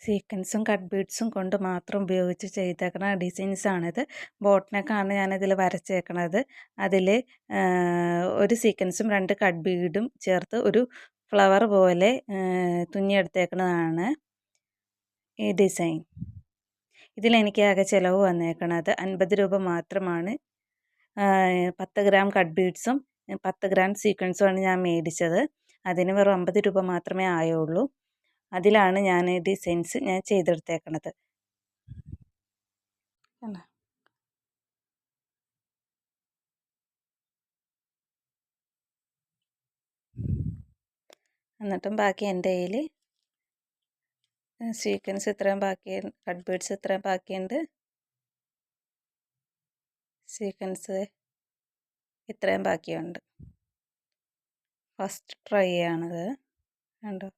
സീക്വൻസും cut ബീഡ്സും കൊണ്ട് മാത്രം ഉപയോഗിച്ച് ചെയ്തേക്കുന്ന ഡിസൈൻസാണിത്. ബോട്ട് നെക്കാണ് ഞാനിതിൽ വരച്ചേക്കണത്. അതിൽ ഒരു സീക്വൻസും 2 കട്ട് ബീഡും ചേർത്ത് ഒരു ഫ്ലവർ പോലെ തുന്നിയെടുത്തേക്കുന്നതാണ് ഈ ഡിസൈൻ. ഇതിലെനിക്ക് ആകെ ചിലവ് വന്നേക്കണത് 50 രൂപ മാത്രമാണ്. 10 ഗ്രാം കട്ട് ബീഡ്സും 10 ഗ്രാം സീക്വൻസുമാണ് ഞാൻ മേടിച്ചത്. അതിന് വെറും 50 രൂപ മാത്രമേ ആയുള്ളൂ. അതിലാണ് ഞാൻ ഡിസൈൻസ് ഞാൻ ചെയ്തെടുത്തേക്കണത്. കണ്ടോ? എന്നിട്ടും ബാക്കി എൻ്റെ കയ്യിൽ സീക്വൻസ് ഇത്രയും ബാക്കി, കട്ട് ബീഡ്സ് ഇത്രയും ബാക്കിയുണ്ട്. സീക്വൻസ് ഇത്രയും ബാക്കിയുണ്ട്. ഫസ്റ്റ് ട്രൈ ആണത്. കണ്ടോ?